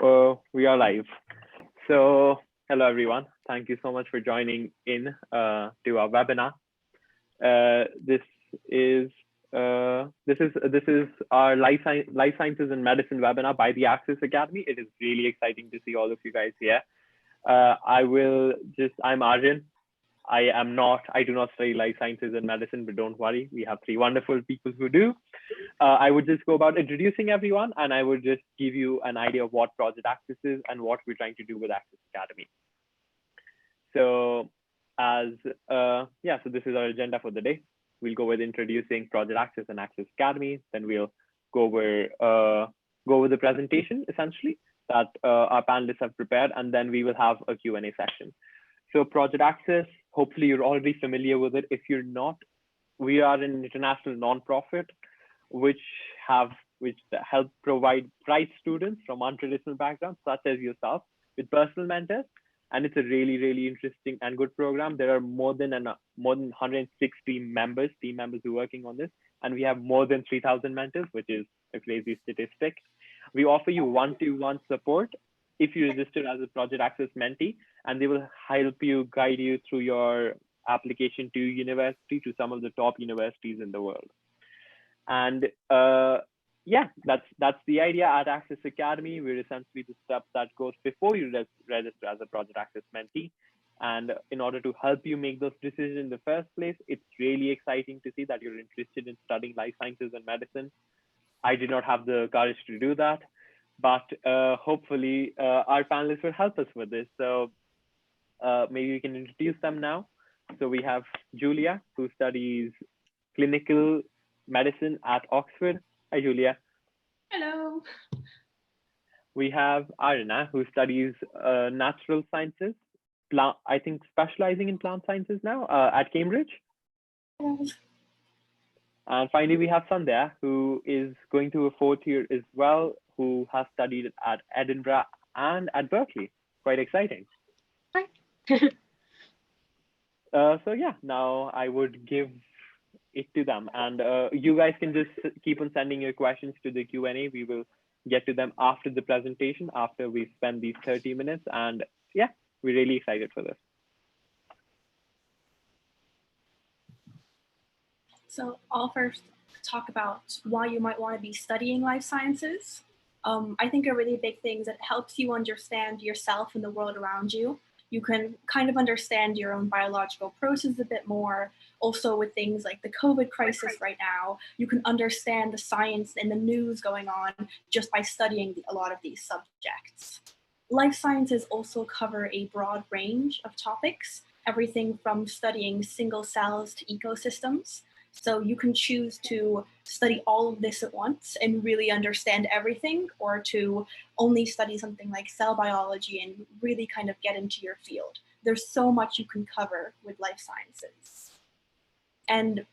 We are live. So, hello everyone. Thank you so much for joining in to our webinar. This is our life sciences and medicine webinar by the Access Academy. It is really exciting to see all of you guys here. I'm Arjun. I do not study life sciences and medicine, but don't worry, we have three wonderful people who do. I would just go about introducing everyone, and I would just give you an idea of what Project Access is and what we're trying to do with Access Academy. So so this is our agenda for the day. We'll go with introducing Project Access and Access Academy. Then we'll go over the presentation essentially that our panelists have prepared, and then we will have a Q&A session. So Project Access, hopefully you're already familiar with it. If you're not, we are an international nonprofit which help provide bright students from untraditional backgrounds, such as yourself, with personal mentors. And it's a really, really interesting and good program. There are more than 160 team members who are working on this. And we have more than 3,000 mentors, which is a crazy statistic. We offer you one-to-one support if you register as a Project Access mentee, and they will help you, guide you through your application to university, to some of the top universities in the world. And that's the idea at Access Academy. We're essentially the step that goes before you register as a Project Access mentee. And in order to help you make those decisions in the first place, it's really exciting to see that you're interested in studying life sciences and medicine. I did not have the courage to do that, but hopefully our panelists will help us with this. So maybe we can introduce them now. So we have Julia, who studies clinical medicine at Oxford. Hi, Julia. Hello. We have Arina, who studies natural sciences, I think specializing in plant sciences now at Cambridge. Hello. And finally, we have Sandhya, who is going to a fourth year as well, who has studied at Edinburgh and at Berkeley. Quite exciting. Hi. So yeah, now I would give it to them, and you guys can just keep on sending your questions to the Q&A. We will get to them after the presentation, after we spend these 30 minutes. And yeah, we're really excited for this. So I'll first talk about why you might want to be studying life sciences. I think a really big thing is that it helps you understand yourself and the world around you. You can kind of understand your own biological process a bit more. Also with things like the COVID crisis right now, you can understand the science and the news going on just by studying a lot of these subjects. Life sciences also cover a broad range of topics, everything from studying single cells to ecosystems. So you can choose to study all of this at once and really understand everything, or to only study something like cell biology and really kind of get into your field. There's so much you can cover with life sciences. And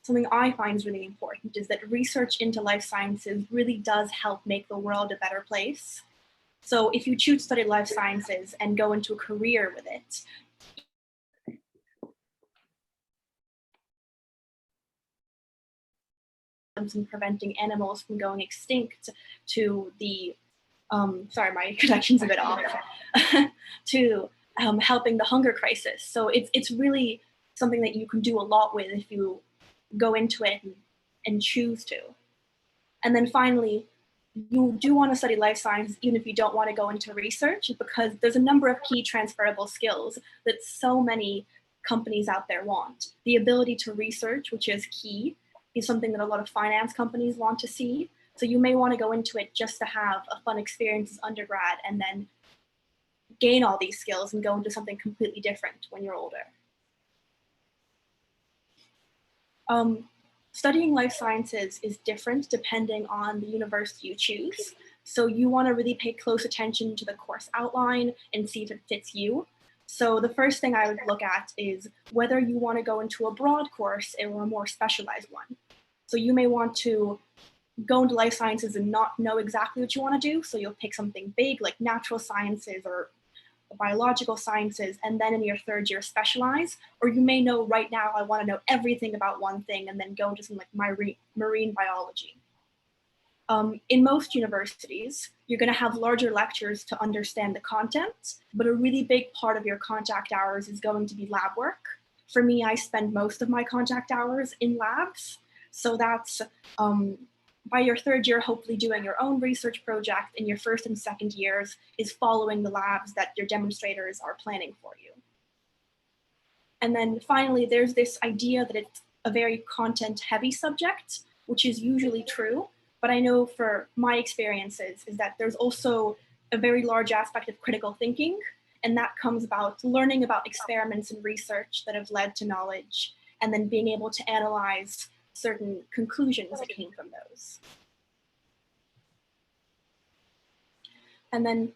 something I find is really important is that research into life sciences really does help make the world a better place. So if you choose to study life sciences and go into a career with it, and preventing animals from going extinct, to the sorry, my connection's a bit off, to helping the hunger crisis. So it's really something that you can do a lot with if you go into it and choose to. And then finally, you do want to study life science even if you don't want to go into research, because there's a number of key transferable skills that so many companies out there want. The ability to research, which is key, is something that a lot of finance companies want to see. So you may want to go into it just to have a fun experience as undergrad and then gain all these skills and go into something completely different when you're older. Studying life sciences is different depending on the university you choose. So you want to really pay close attention to the course outline and see if it fits you. So the first thing I would look at is whether you want to go into a broad course or a more specialized one. So you may want to go into life sciences and not know exactly what you want to do. So you'll pick something big like natural sciences or biological sciences, and then in your third year specialize. Or you may know right now, I want to know everything about one thing, and then go into something like marine biology. In most universities, you're going to have larger lectures to understand the content, but a really big part of your contact hours is going to be lab work. For me, I spend most of my contact hours in labs. So that's by your third year, hopefully doing your own research project. In your first and second years is following the labs that your demonstrators are planning for you. And then finally, there's this idea that it's a very content-heavy subject, which is usually true. But I know for my experiences is that there's also a very large aspect of critical thinking, and that comes about learning about experiments and research that have led to knowledge, and then being able to analyze certain conclusions that came from those. And then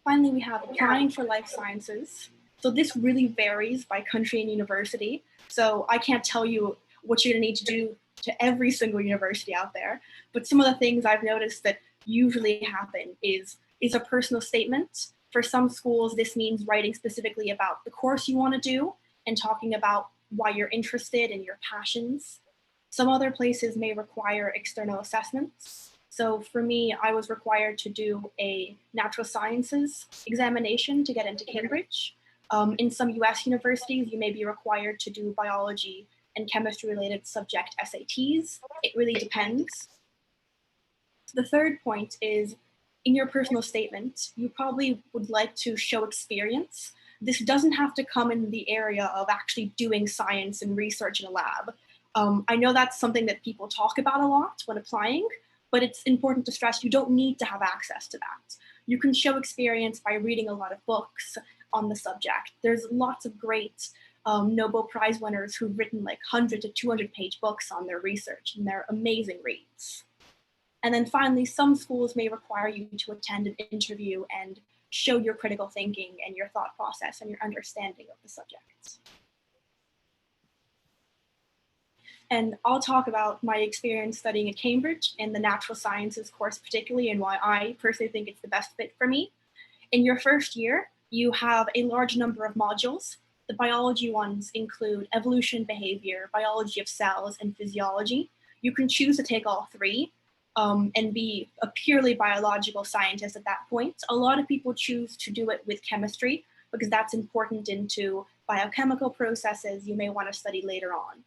finally, we have applying for life sciences. So this really varies by country and university. So I can't tell you what you're gonna need to do to every single university out there. But some of the things I've noticed that usually happen is a personal statement. For some schools, this means writing specifically about the course you want to do and talking about why you're interested and your passions. Some other places may require external assessments. So for me, I was required to do a natural sciences examination to get into Cambridge. In some US universities, you may be required to do biology and chemistry related subject SATs. It really depends. The third point is in your personal statement, you probably would like to show experience. This doesn't have to come in the area of actually doing science and research in a lab. I know that's something that people talk about a lot when applying, but it's important to stress you don't need to have access to that. You can show experience by reading a lot of books on the subject. There's lots of great Nobel Prize winners who've written like 100 to 200 page books on their research, and they're amazing reads. And then finally, some schools may require you to attend an interview and show your critical thinking and your thought process and your understanding of the subject. And I'll talk about my experience studying at Cambridge in the natural sciences course particularly, and why I personally think it's the best fit for me. In your first year, you have a large number of modules. The biology ones include evolution, behavior, biology of cells, and physiology. You can choose to take all three and be a purely biological scientist at that point. A lot of people choose to do it with chemistry because that's important into biochemical processes you may want to study later on.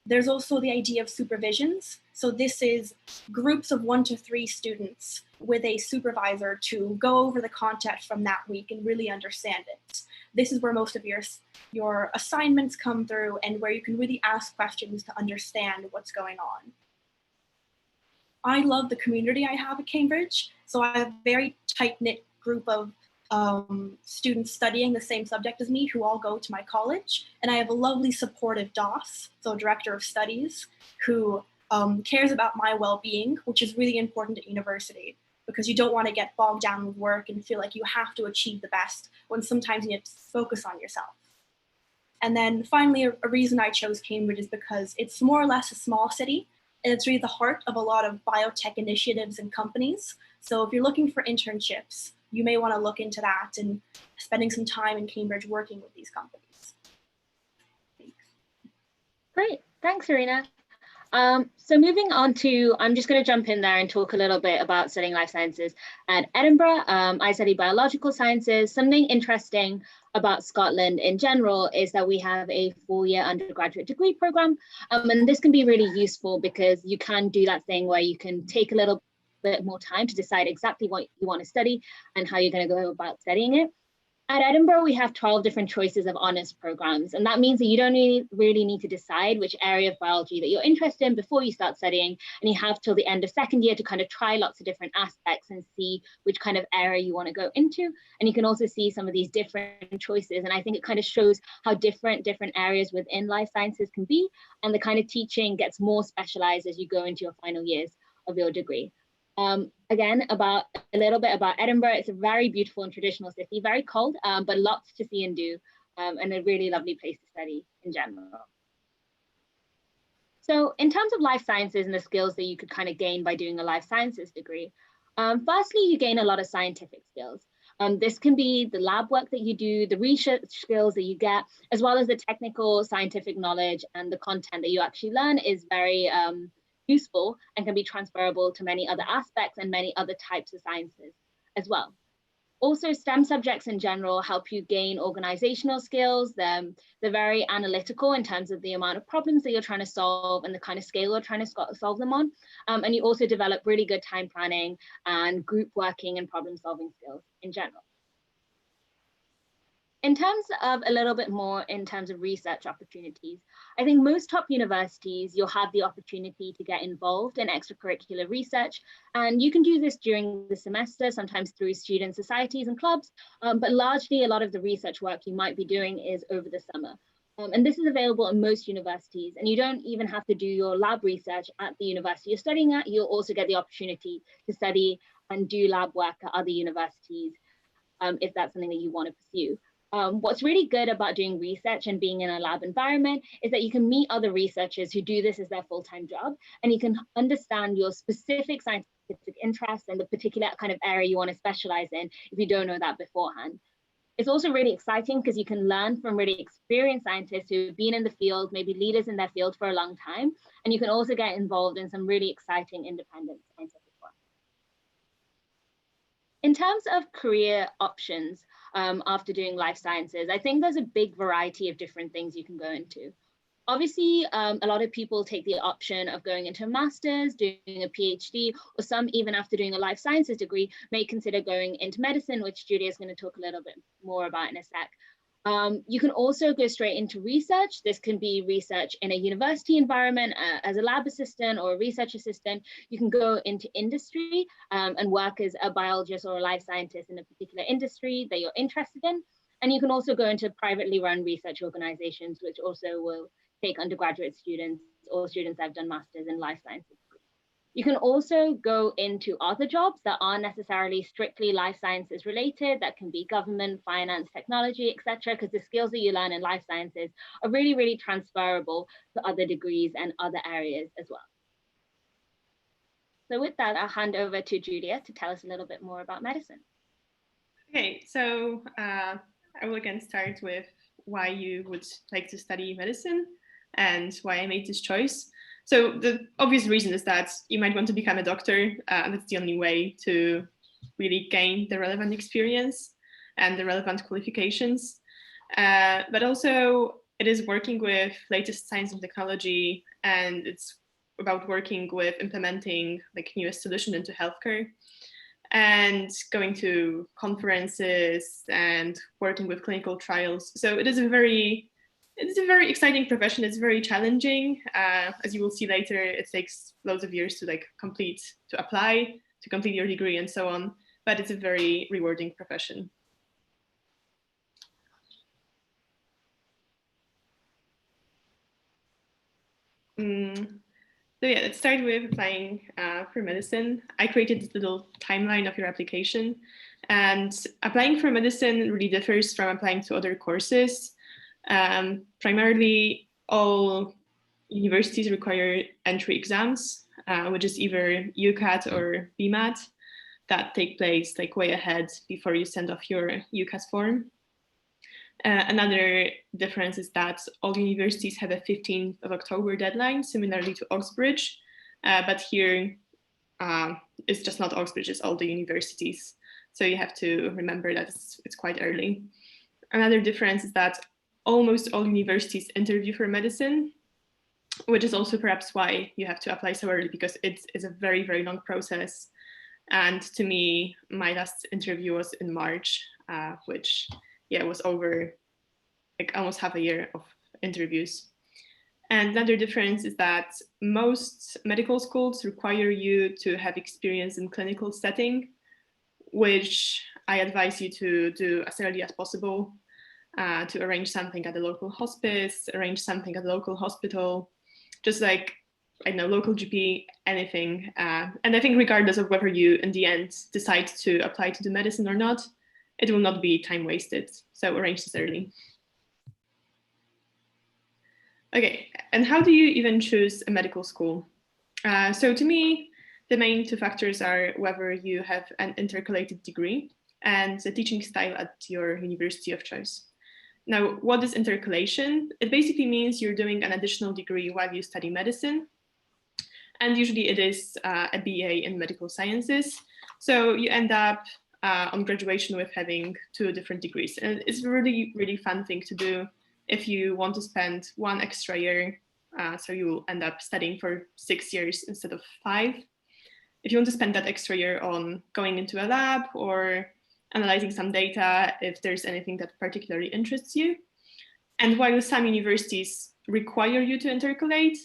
There's also the idea of supervisions. So this is groups of 1 to 3 students with a supervisor to go over the content from that week and really understand it. This is where most of your assignments come through and where you can really ask questions to understand what's going on. I love the community I have at Cambridge. So I have a very tight-knit group of students studying the same subject as me who all go to my college. And I have a lovely supportive DOS, so director of studies, who cares about my well-being, which is really important at university because you don't want to get bogged down with work and feel like you have to achieve the best when sometimes you need to focus on yourself. And then finally, a reason I chose Cambridge is because it's more or less a small city, and it's really the heart of a lot of biotech initiatives and companies. So if you're looking for internships, you may want to look into that and spending some time in Cambridge working with these companies. Thanks. Great, thanks, Irina. So moving on to, I'm just going to jump in there and talk a little bit about studying life sciences at Edinburgh. I study biological sciences. Something interesting about Scotland in general is that we have a 4-year undergraduate degree program. And this can be really useful because you can do that thing where you can take a little bit more time to decide exactly what you want to study and how you're going to go about studying it. At Edinburgh, we have 12 different choices of honours programs, and that means that you don't really need to decide which area of biology that you're interested in before you start studying, and you have till the end of second year to kind of try lots of different aspects and see which kind of area you want to go into. And you can also see some of these different choices, and I think it kind of shows how different areas within life sciences can be, and the kind of teaching gets more specialised as you go into your final years of your degree. Again, a little bit about Edinburgh. It's a very beautiful and traditional city, very cold, but lots to see and do, and a really lovely place to study in general. So in terms of life sciences and the skills that you could kind of gain by doing a life sciences degree, firstly, you gain a lot of scientific skills. This can be the lab work that you do, the research skills that you get, as well as the technical scientific knowledge, and the content that you actually learn is very useful and can be transferable to many other aspects and many other types of sciences as well. Also, STEM subjects in general help you gain organizational skills. They're very analytical in terms of the amount of problems that you're trying to solve and the kind of scale you're trying to solve them on. And you also develop really good time planning and group working and problem solving skills in general. In terms of a little bit more in terms of research opportunities, I think most top universities, you'll have the opportunity to get involved in extracurricular research. And you can do this during the semester, sometimes through student societies and clubs, but largely a lot of the research work you might be doing is over the summer. And this is available in most universities, and you don't even have to do your lab research at the university you're studying at. You'll also get the opportunity to study and do lab work at other universities if that's something that you want to pursue. What's really good about doing research and being in a lab environment is that you can meet other researchers who do this as their full-time job, and you can understand your specific scientific interests and the particular kind of area you want to specialize in if you don't know that beforehand. It's also really exciting because you can learn from really experienced scientists who've been in the field, maybe leaders in their field for a long time, and you can also get involved in some really exciting independent scientific work. In terms of career options, after doing life sciences, I think there's a big variety of different things you can go into. Obviously, a lot of people take the option of going into a master's, doing a PhD, or some even after doing a life sciences degree may consider going into medicine, which Julia is going to talk a little bit more about in a sec. You can also go straight into research. This can be research in a university environment as a lab assistant or a research assistant. You can go into industry and work as a biologist or a life scientist in a particular industry that you're interested in. And you can also go into privately run research organizations, which also will take undergraduate students or students that have done masters in life sciences. You can also go into other jobs that aren't necessarily strictly life sciences related, that can be government, finance, technology, etc., because the skills that you learn in life sciences are really, really transferable to other degrees and other areas as well. So with that, I'll hand over to Julia to tell us a little bit more about medicine. Okay, so I will again start with why you would like to study medicine and why I made this choice. So the obvious reason is that you might want to become a doctor, and that's the only way to really gain the relevant experience and the relevant qualifications. But also it is working with latest science and technology, and it's about working with implementing like newest solution into healthcare and going to conferences and working with clinical trials. So it is a very exciting profession. It's very challenging. As you will see later, it takes loads of years to apply, to complete your degree and so on, but it's a very rewarding profession. So yeah, let's start with applying for medicine. I created this little timeline of your application, and applying for medicine really differs from applying to other courses. Primarily, all universities require entry exams, which is either UCAT or BMAT, that take place like way ahead before you send off your UCAS form. Another difference is that all universities have a 15th of October deadline, similarly to Oxbridge, but here it's just not Oxbridge, it's all the universities. So you have to remember that it's quite early. Another difference is that almost all universities interview for medicine, which is also perhaps why you have to apply so early, because it's a very, very long process. And to me, my last interview was in March, which was over like almost half a year of interviews. And another difference is that most medical schools require you to have experience in clinical setting, which I advise you to do as early as possible, to arrange something at the local hospice, arrange something at the local hospital, just like, I don't know, local GP, anything. And I think regardless of whether you in the end decide to apply to do medicine or not, it will not be time wasted. So arrange this early. Okay, and how do you even choose a medical school? So to me, the main two factors are whether you have an intercalated degree and the teaching style at your university of choice. Now, what is intercalation? It basically means you're doing an additional degree while you study medicine. And usually it is a BA in medical sciences. So you end up on graduation with having 2 different degrees. And it's a really, really fun thing to do if you want to spend 1 extra year. So you will end up studying for 6 years instead of 5. If you want to spend that extra year on going into a lab or analyzing some data, if there's anything that particularly interests you. And while some universities require you to intercalate,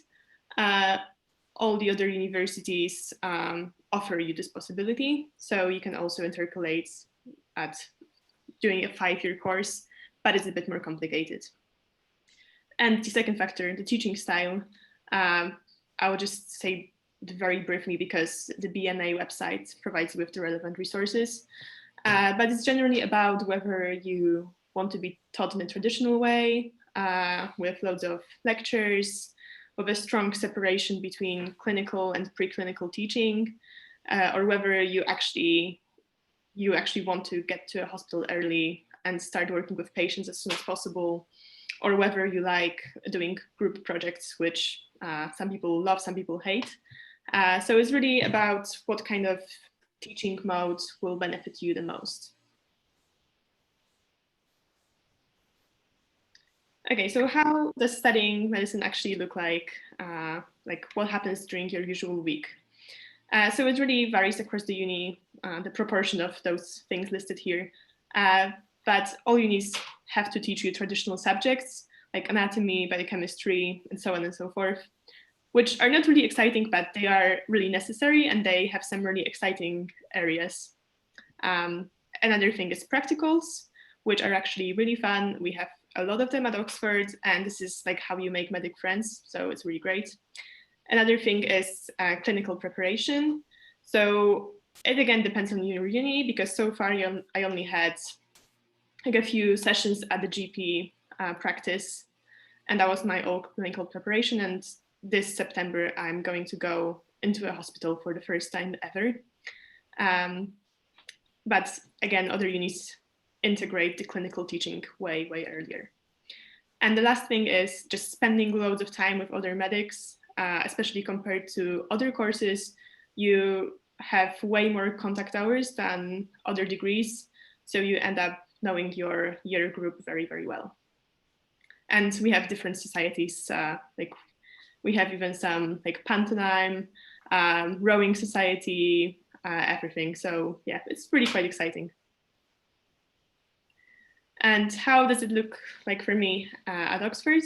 all the other universities offer you this possibility. So you can also intercalate at doing a 5-year course, but it's a bit more complicated. And the second factor, the teaching style, I will just say very briefly because the BMA website provides you with the relevant resources. But it's generally about whether you want to be taught in a traditional way, with loads of lectures, with a strong separation between clinical and preclinical teaching, or whether you actually want to get to a hospital early and start working with patients as soon as possible, or whether you like doing group projects, which some people love, some people hate. So it's really about what kind of teaching mode will benefit you the most. Okay, so how does studying medicine actually look like? Like what happens during your usual week? So it really varies across the uni, the proportion of those things listed here. But all unis have to teach you traditional subjects like anatomy, biochemistry, and so on and so forth, which are not really exciting, but they are really necessary and they have some really exciting areas. Another thing is practicals, which are actually really fun. We have a lot of them at Oxford, and this is like how you make medic friends, so it's really great. Another thing is clinical preparation. So it again depends on your uni, because so far I only had like a few sessions at the GP practice, and that was my all clinical preparation. And this September, I'm going to go into a hospital for the first time ever. But again, other unis integrate the clinical teaching way, way earlier. And the last thing is just spending loads of time with other medics, especially compared to other courses. You have way more contact hours than other degrees. So you end up knowing your year group very, very well. And we have different societies, like we have even some like pantomime, rowing society, everything. So yeah, it's really quite exciting. And how does it look like for me at Oxford?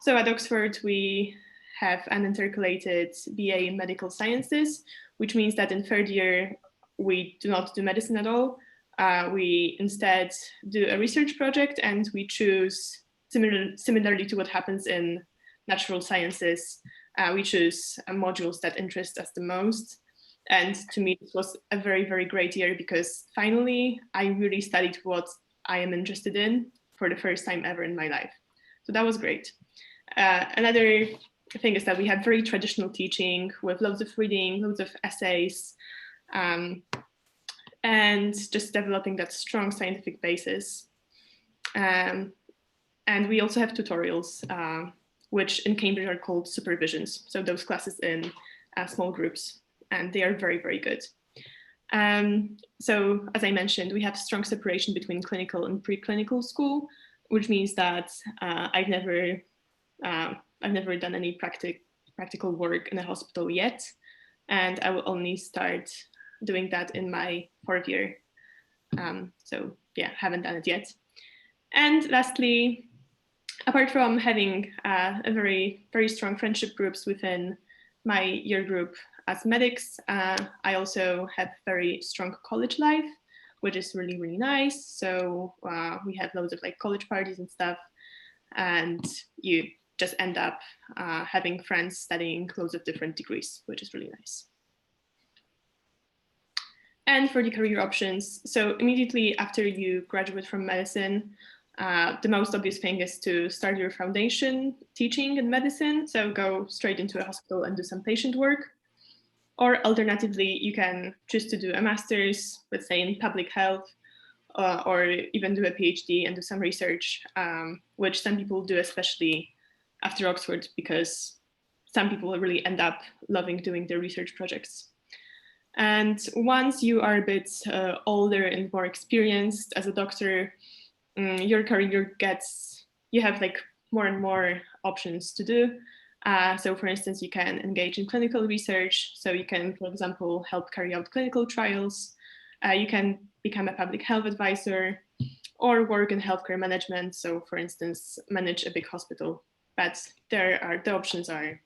So at Oxford, we have an intercalated BA in medical sciences, which means that in 3rd year, we do not do medicine at all. We instead do a research project, and we choose, similarly to what happens in natural sciences, we choose modules that interest us the most. And to me, it was a very, very great year because finally, I really studied what I am interested in for the first time ever in my life. So that was great. Another thing is that we had very traditional teaching with loads of reading, loads of essays, and just developing that strong scientific basis. And we also have tutorials, which in Cambridge are called supervisions. So those classes in small groups, and they are very, very good. So as I mentioned, we have strong separation between clinical and preclinical school, which means that I've never done any practical work in a hospital yet, and I will only start doing that in my 4th year. So yeah, haven't done it yet. And lastly, apart from having a very, very strong friendship groups within my year group as medics, I also have very strong college life, which is really, really nice. So we have loads of like college parties and stuff, and you just end up having friends studying loads of different degrees, which is really nice. And for the career options, so immediately after you graduate from medicine, the most obvious thing is to start your foundation teaching in medicine. So go straight into a hospital and do some patient work. Or alternatively, you can choose to do a master's, let's say in public health, or even do a PhD and do some research, which some people do, especially after Oxford, because some people really end up loving doing their research projects. And once you are a bit older and more experienced as a doctor, your career you have like more and more options to do. So for instance, you can engage in clinical research. So you can, for example, help carry out clinical trials. You can become a public health advisor or work in healthcare management. So for instance, manage a big hospital. But the options are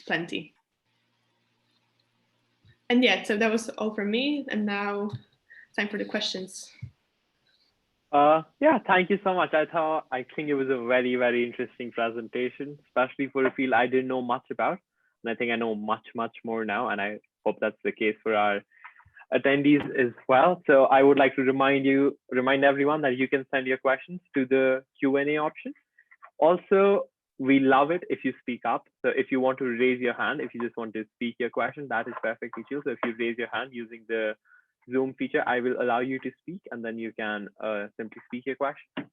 plenty. And yeah, so that was all from me. And now time for the questions. Yeah, thank you so much. I think it was a very, very interesting presentation, especially for a field I didn't know much about. And I think I know much, much more now. And I hope that's the case for our attendees as well. So I would like to remind everyone that you can send your questions to the Q&A option. Also, we love it if you speak up. So if you want to raise your hand, if you just want to speak your question, that is perfectly chill. So if you raise your hand using the Zoom feature, I will allow you to speak, and then you can simply speak your question.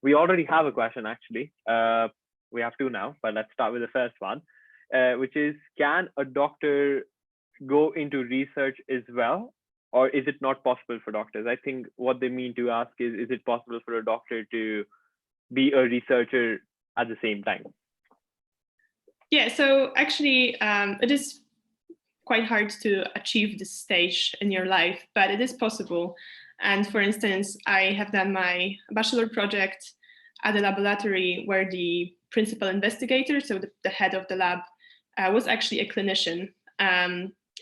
We already have a question, actually. We have two now, but let's start with the first one, which is, can a doctor go into research as well, or is it not possible for doctors? I think what they mean to ask is it possible for a doctor to be a researcher at the same time? Yeah, so actually it is quite hard to achieve this stage in your life, but it is possible. And for instance, I have done my bachelor project at a laboratory where the principal investigator, so the head of the lab, was actually a clinician.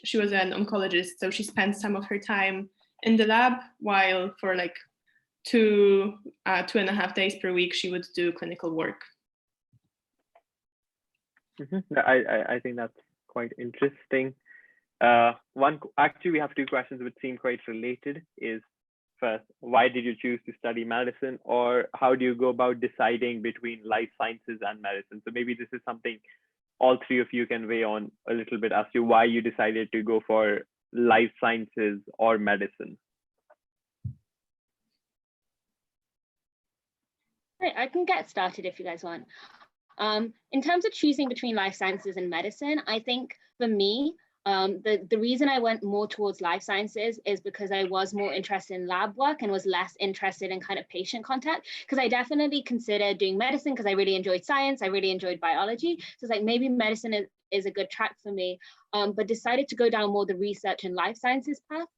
She was an oncologist, so she spent some of her time in the lab, while for like 2.5 days per week, she would do clinical work. I think that's quite interesting. Actually, we have two questions which seem quite related. Is first, why did you choose to study medicine, or how do you go about deciding between life sciences and medicine? So maybe this is something all three of you can weigh on a little bit as to why you decided to go for life sciences or medicine. Right, I can get started if you guys want. In terms of choosing between life sciences and medicine, I think for me, the reason I went more towards life sciences is because I was more interested in lab work and was less interested in kind of patient contact, because I definitely considered doing medicine because I really enjoyed science, I really enjoyed biology. So it's like maybe medicine is a good track for me, but decided to go down more the research and life sciences path,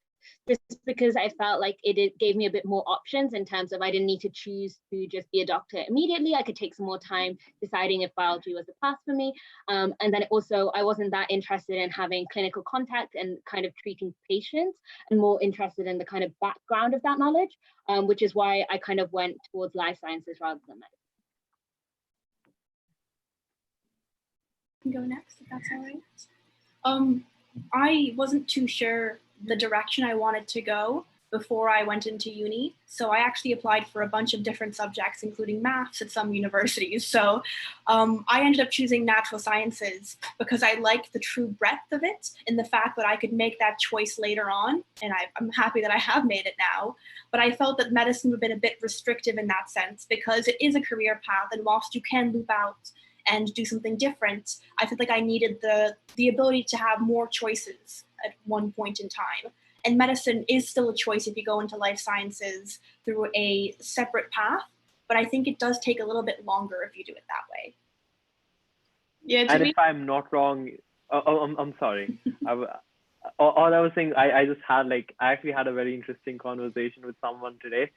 just because I felt like it gave me a bit more options in terms of I didn't need to choose to just be a doctor immediately. I could take some more time deciding if biology was the path for me. And then also I wasn't that interested in having clinical contact and kind of treating patients, and more interested in the kind of background of that knowledge, which is why I kind of went towards life sciences rather than medicine. I can go next if that's all right. I wasn't too sure the direction I wanted to go before I went into uni. So I actually applied for a bunch of different subjects, including maths at some universities. So I ended up choosing natural sciences because I liked the true breadth of it and the fact that I could make that choice later on. And I'm happy that I have made it now. But I felt that medicine would have been a bit restrictive in that sense because it is a career path. And whilst you can loop out and do something different, I felt like I needed the ability to have more choices at one point in time. And medicine is still a choice if you go into life sciences through a separate path, but I think it does take a little bit longer if you do it that way. Yeah, and if I'm not wrong, I'm sorry. All I was saying, I actually had a very interesting conversation with someone today,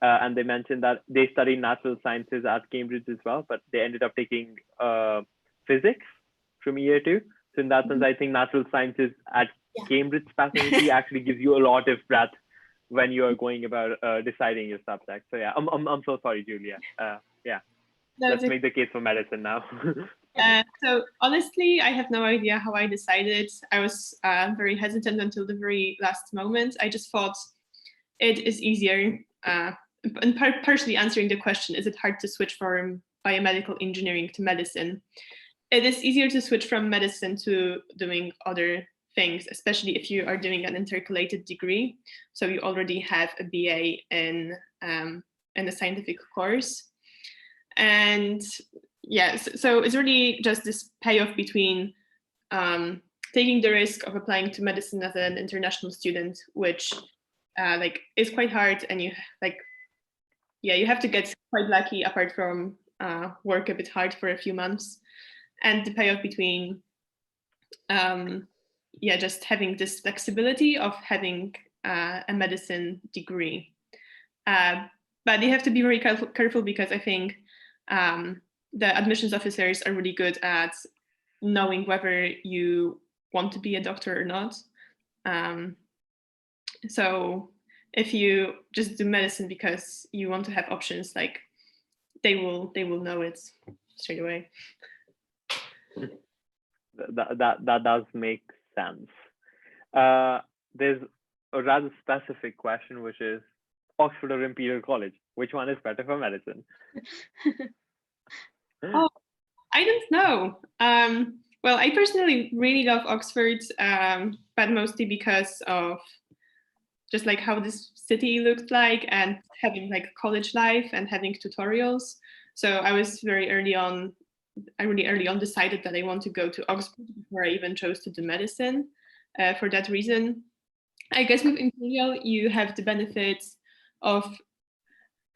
and they mentioned that they studied natural sciences at Cambridge as well, but they ended up taking physics from year 2. So in that sense, I think natural sciences at Cambridge specifically actually gives you a lot of breadth when you are going about deciding your subject. So yeah, I'm so sorry, Julia. Yeah, let's make the case for medicine now. So honestly, I have no idea how I decided. I was very hesitant until the very last moment. I just thought it is easier, and partially answering the question, is it hard to switch from biomedical engineering to medicine? It is easier to switch from medicine to doing other things, especially if you are doing an intercalated degree. So you already have a BA in a scientific course. And yes, so it's really just this payoff between taking the risk of applying to medicine as an international student, which like is quite hard, and you have to get quite lucky apart from work a bit hard for a few months, and the payoff between just having this flexibility of having a medicine degree. But you have to be very careful because I think the admissions officers are really good at knowing whether you want to be a doctor or not. So if you just do medicine because you want to have options, like they will know it straight away. That does make sense. There's a rather specific question, which is Oxford or Imperial College? Which one is better for medicine? Oh, I don't know. Well, I personally really love Oxford, but mostly because of just like how this city looked like and having like college life and having tutorials. So I was really early on decided that I want to go to Oxford before I even chose to do medicine. For that reason, I guess with Imperial, you have the benefits of,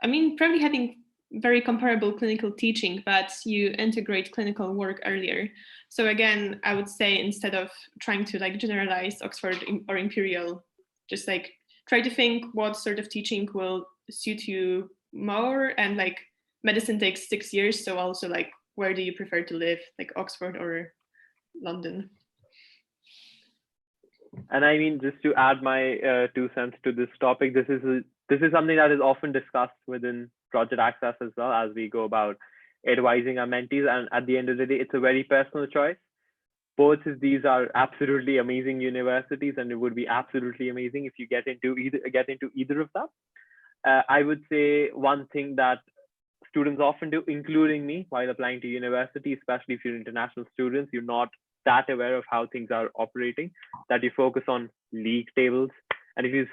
probably having very comparable clinical teaching, but you integrate clinical work earlier. So again, I would say instead of trying to like generalize Oxford or Imperial, just like try to think what sort of teaching will suit you more. And like medicine takes 6 years, so also like where do you prefer to live, like Oxford or London? And just to add my 2 cents to this topic, this is something that is often discussed within Project Access as well as we go about advising our mentees. And at the end of the day, it's a very personal choice. Both of these are absolutely amazing universities, and it would be absolutely amazing if you get into either of them. I would say one thing that students often do, including me, while applying to university, especially if you're international students, you're not that aware of how things are operating, that you focus on league tables. And if you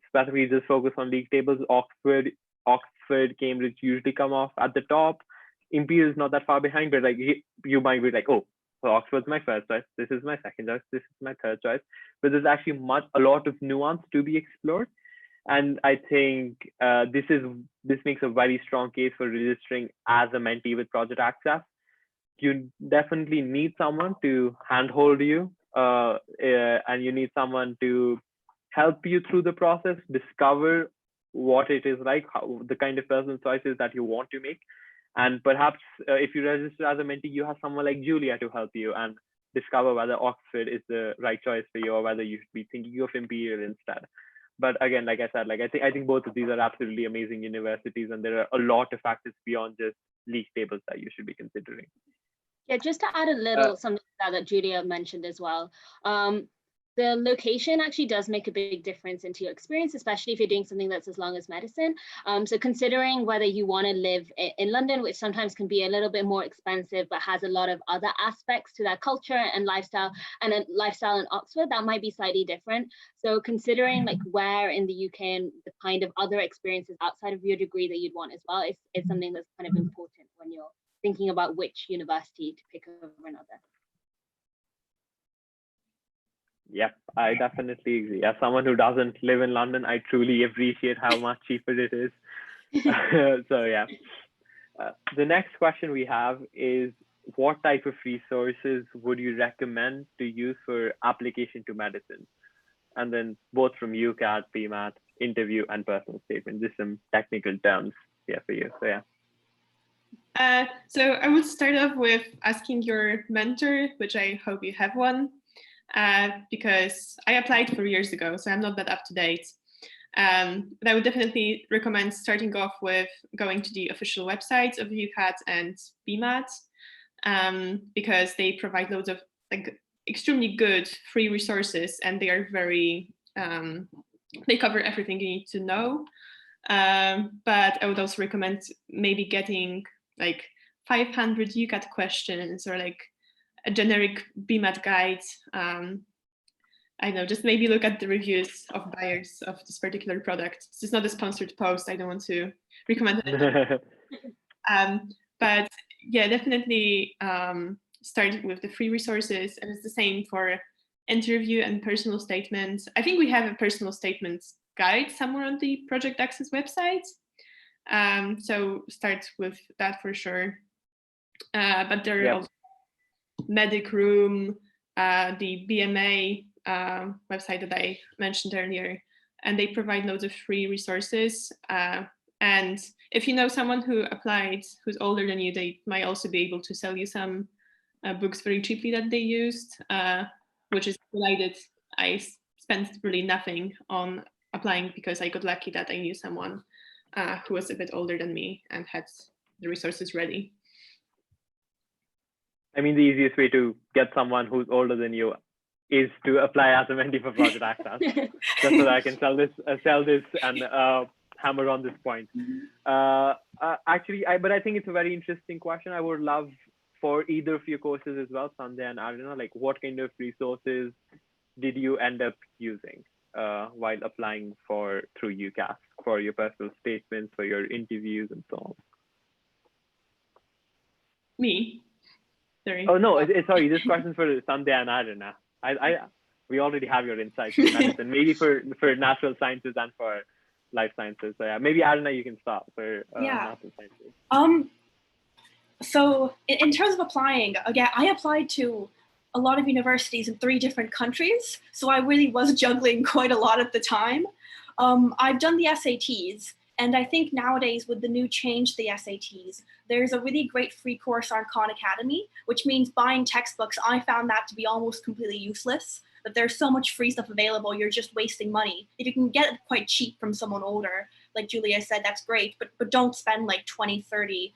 specifically just focus on league tables, Oxford, Cambridge usually come off at the top. Imperial is not that far behind, but like you might be like, oh, so Oxford's my first choice, this is my second choice, this is my third choice. But there's actually a lot of nuance to be explored. And I think this makes a very strong case for registering as a mentee with Project Access. You definitely need someone to handhold you, and you need someone to help you through the process, discover what it is like, the kind of personal choices that you want to make. And perhaps if you register as a mentee, you have someone like Julia to help you and discover whether Oxford is the right choice for you or whether you should be thinking of Imperial instead. But again, like I said, I think both of these are absolutely amazing universities, and there are a lot of factors beyond just league tables that you should be considering. Yeah, just to add a little something that Julia mentioned as well. The location actually does make a big difference into your experience, especially if you're doing something that's as long as medicine. So considering whether you want to live in London, which sometimes can be a little bit more expensive, but has a lot of other aspects to that culture and lifestyle, and a lifestyle in Oxford, that might be slightly different. So considering like where in the UK and the kind of other experiences outside of your degree that you'd want as well, it's something that's kind of important when you're thinking about which university to pick over another. Yep, I definitely agree. As someone who doesn't live in London, I truly appreciate how much cheaper it is. So yeah. The next question we have is, what type of resources would you recommend to use for application to medicine? And then both from UCAT, PMAT, interview, and personal statement. Just some technical terms here for you. So yeah. So I would start off with asking your mentor, which I hope you have one, because I applied 4 years ago, so I'm not that up to date. But I would definitely recommend starting off with going to the official websites of UCAT and PMAT, because they provide loads of like extremely good free resources, and they are very, they cover everything you need to know. But I would also recommend maybe getting like 500 UCAT questions or like a generic BMAT guide. I don't know, just maybe look at the reviews of buyers of this particular product. This is not a sponsored post. I don't want to recommend it. But yeah, definitely start with the free resources, and it's the same for interview and personal statements. I think we have a personal statements guide somewhere on the Project Access website. So start with that for sure. But there are also Medic Room, the BMA website that I mentioned earlier, and they provide loads of free resources. And if you know someone who applied who's older than you, they might also be able to sell you some books very cheaply that they used, which is what I did. I spent really nothing on applying because I got lucky that I knew someone who was a bit older than me and had the resources ready. I mean, the easiest way to get someone who's older than you is to apply as a mentee for Project Access, just so that I can sell this and hammer on this point. Actually, but I think it's a very interesting question. I would love for either of your courses as well, Sanjay and Arina, like what kind of resources did you end up using while applying through UCAS for your personal statements, for your interviews, and so on? Me? Sorry. Oh no, sorry. This question's for Sanjay and Arina. We already have your insights in medicine, maybe for natural sciences and for life sciences. So yeah, maybe Arina, you can start for natural sciences. So in terms of applying, again, I applied to a lot of universities in 3 different countries. So I really was juggling quite a lot at the time. I've done the SATs, and I think nowadays with the new change to the SATs, there's a really great free course on Khan Academy, which means buying textbooks. I found that to be almost completely useless, that there's so much free stuff available, you're just wasting money. If you can get it quite cheap from someone older, like Julia said, that's great, but don't spend like $20, $30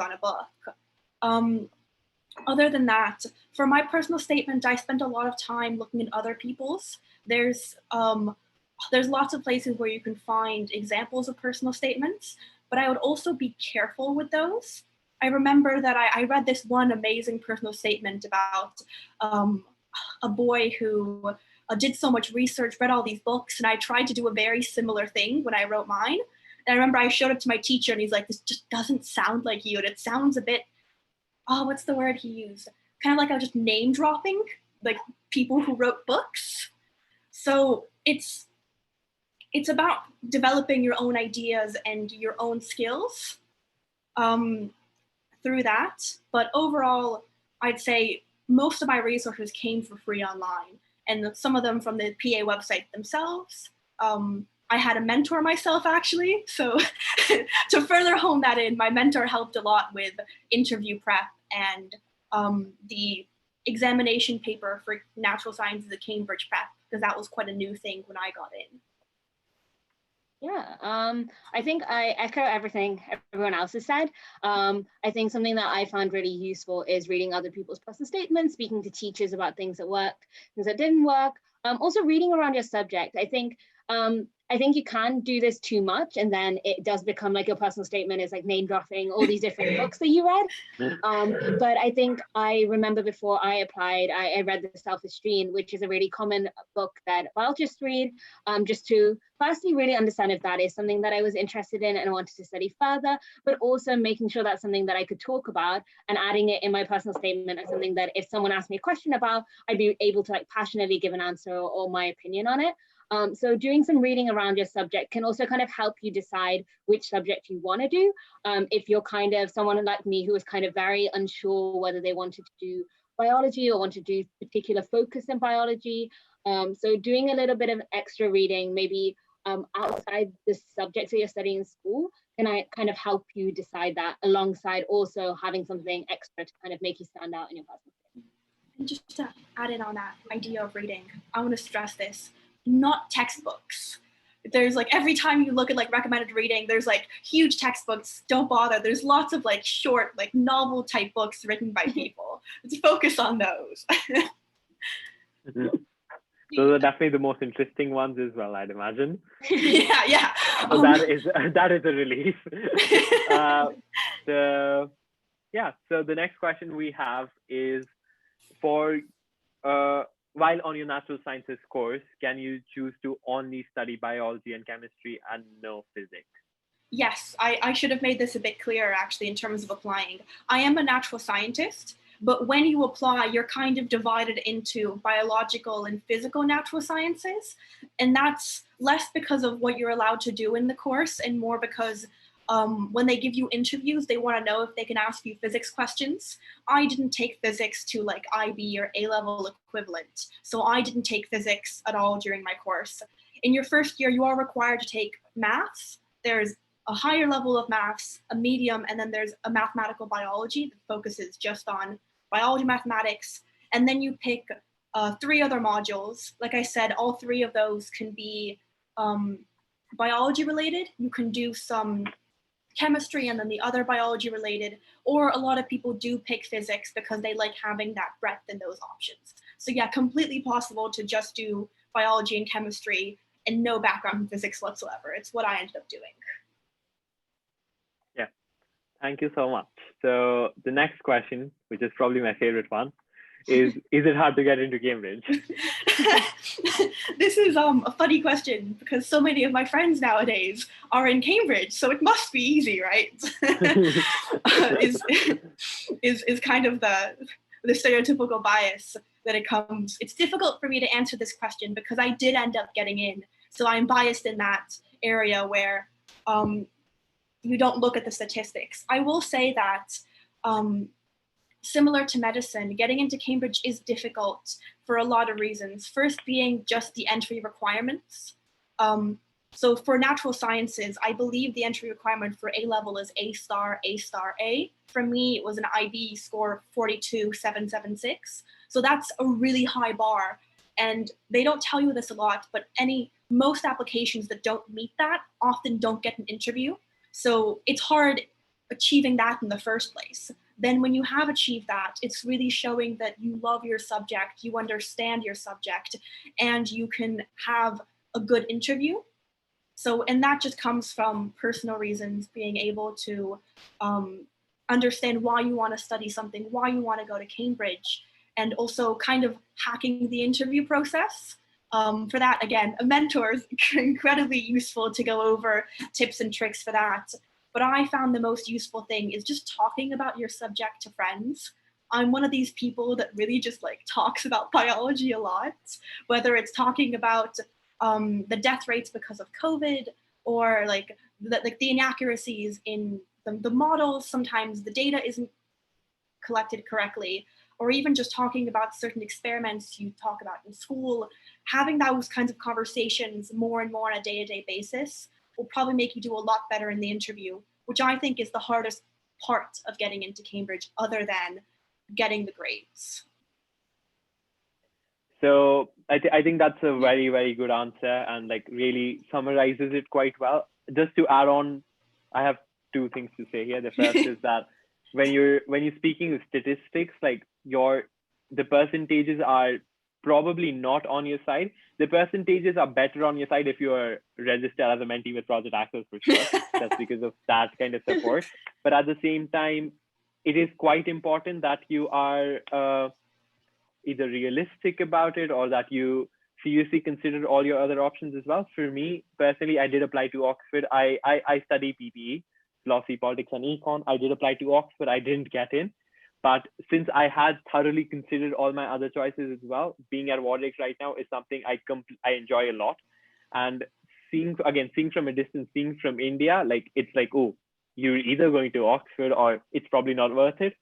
on a book. Other than that, for my personal statement, I spent a lot of time looking at other people's. There's lots of places where you can find examples of personal statements, but I would also be careful with those. I remember that I read this one amazing personal statement about a boy who did so much research, read all these books, and I tried to do a very similar thing when I wrote mine. And I remember I showed it to my teacher, and he's like, this just doesn't sound like you, and it sounds a bit, what's the word he used? Kind of like I was just name dropping, like people who wrote books. So it's about developing your own ideas and your own skills through that. But overall, I'd say most of my resources came for free online, and some of them from the PA website themselves. I had a mentor myself, actually. So to further hone that in, my mentor helped a lot with interview prep and the examination paper for natural sciences at Cambridge Prep, because that was quite a new thing when I got in. Yeah, I think I echo everything everyone else has said. I think something that I found really useful is reading other people's personal statements, speaking to teachers about things that worked, things that didn't work. Also reading around your subject. I think you can do this too much, and then it does become like your personal statement is like name dropping all these different books that you read. But I think I remember before I applied, I read The Selfish Gene, which is a really common book that biologists read, just to firstly really understand if that is something that I was interested in and wanted to study further, but also making sure that's something that I could talk about and adding it in my personal statement as something that if someone asked me a question about, I'd be able to like passionately give an answer or my opinion on it. So doing some reading around your subject can also kind of help you decide which subject you want to do. If you're kind of someone like me who was kind of very unsure whether they wanted to do biology or want to do particular focus in biology. So doing a little bit of extra reading, maybe outside the subjects that you're studying in school, can kind of help you decide that, alongside also having something extra to kind of make you stand out in your personal statement. And just to add in on that idea of reading, I want to stress this. Not textbooks. There's like every time you look at like recommended reading, there's like huge textbooks. Don't bother. There's lots of like short, like novel type books written by people. Let's focus on those. Those are definitely the most interesting ones as well, I'd imagine. Yeah. So that is a relief. So the next question we have is for while on your natural sciences course, can you choose to only study biology and chemistry and no physics? Yes, I should have made this a bit clearer actually in terms of applying. I am a natural scientist, But when you apply, you're kind of divided into biological and physical natural sciences. And that's less because of what you're allowed to do in the course and more because when they give you interviews, they want to know if they can ask you physics questions. I didn't take physics to like IB or A-level equivalent. So I didn't take physics at all during my course. In your first year, you are required to take maths. There's a higher level of maths, a medium, and then there's a mathematical biology that focuses just on biology, mathematics, and then you pick 3 other modules. Like I said, all 3 of those can be biology related. You can do some chemistry and then the other biology related, or a lot of people do pick physics because they like having that breadth in those options. So yeah, completely possible to just do biology and chemistry and no background in physics whatsoever. It's what I ended up doing. Yeah, thank you so much. So the next question, which is probably my favorite one, is it hard to get into Cambridge? This is a funny question because so many of my friends nowadays are in Cambridge, so it must be easy, right? is kind of the stereotypical bias that it comes. It's difficult for me to answer this question because I did end up getting in, so I'm biased in that area where you don't look at the statistics. I will say that similar to medicine, getting into Cambridge is difficult for a lot of reasons. First being just the entry requirements. So for natural sciences, I believe the entry requirement for A-level is A star, A star, A. For me, it was an IB score of 42,776. So that's a really high bar. And they don't tell you this a lot, but most applications that don't meet that often don't get an interview. So it's hard achieving that in the first place. Then when you have achieved that, it's really showing that you love your subject, you understand your subject, and you can have a good interview. So, and that just comes from personal reasons, being able to understand why you want to study something, why you want to go to Cambridge, and also kind of hacking the interview process. For that, again, a mentor is incredibly useful to go over tips and tricks for that. But I found the most useful thing is just talking about your subject to friends. I'm one of these people that really just like talks about biology a lot, whether it's talking about the death rates because of COVID or like the inaccuracies in the models. Sometimes the data isn't collected correctly, or even just talking about certain experiments you talk about in school. Having those kinds of conversations more and more on a day-to-day basis will probably make you do a lot better in the interview, which I think is the hardest part of getting into Cambridge other than getting the grades. So I think that's a very, very good answer and like really summarizes it quite well. Just to add on, I have 2 things to say here. The first is that when you're speaking of statistics, like the percentages are probably not on your side. The percentages are better on your side if you are registered as a mentee with Project Access for sure, just because of that kind of support. But at the same time, it is quite important that you are either realistic about it or that you seriously consider all your other options as well. For me personally, I did apply to Oxford. I study PPE, philosophy, politics, and econ. I did apply to Oxford. I didn't get in. But since I had thoroughly considered all my other choices as well, being at Warwick right now is something I enjoy a lot. And seeing from a distance, seeing from India, like it's like, oh, you're either going to Oxford or it's probably not worth it.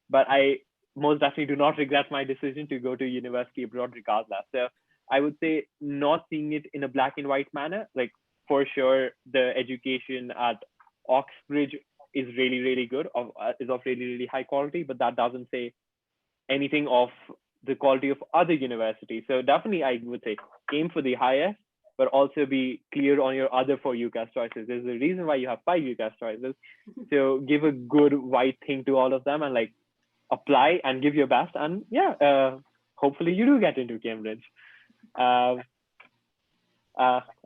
But I most definitely do not regret my decision to go to university abroad regardless. So I would say not seeing it in a black and white manner, like for sure the education at Oxbridge is really, really good, is of really, really high quality, but that doesn't say anything of the quality of other universities. So definitely I would say aim for the highest, but also be clear on your other 4 UCAS choices. There's a reason why you have 5 UCAS choices. So give a good wide thing to all of them and like apply and give your best. And yeah, hopefully you do get into Cambridge. I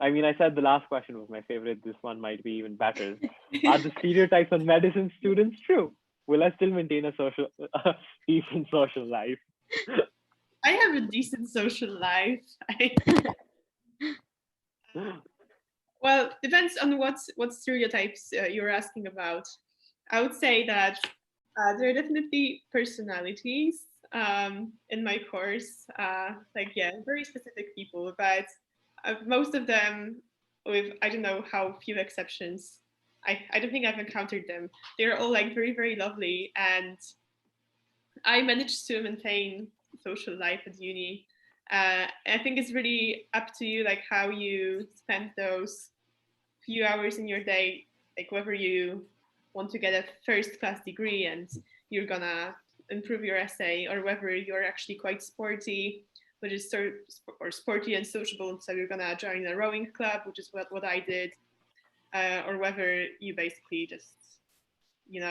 mean, I said the last question was my favorite. This one might be even better. Are the stereotypes on medicine students true? Will I still maintain a decent social life? I have a decent social life. Well, depends on what stereotypes you're asking about. I would say that There are definitely personalities in my course, like, yeah, very specific people, but most of them, with I don't know how few exceptions, I don't think I've encountered them. They're all like very, very lovely, and I managed to maintain social life at uni. I think it's really up to you, like how you spend those few hours in your day, like whether you want to get a first class degree and you're gonna improve your essay, or whether you're actually quite sporty, which is or sporty and sociable, so you're gonna join a rowing club, which is what I did, or whether you basically just, you're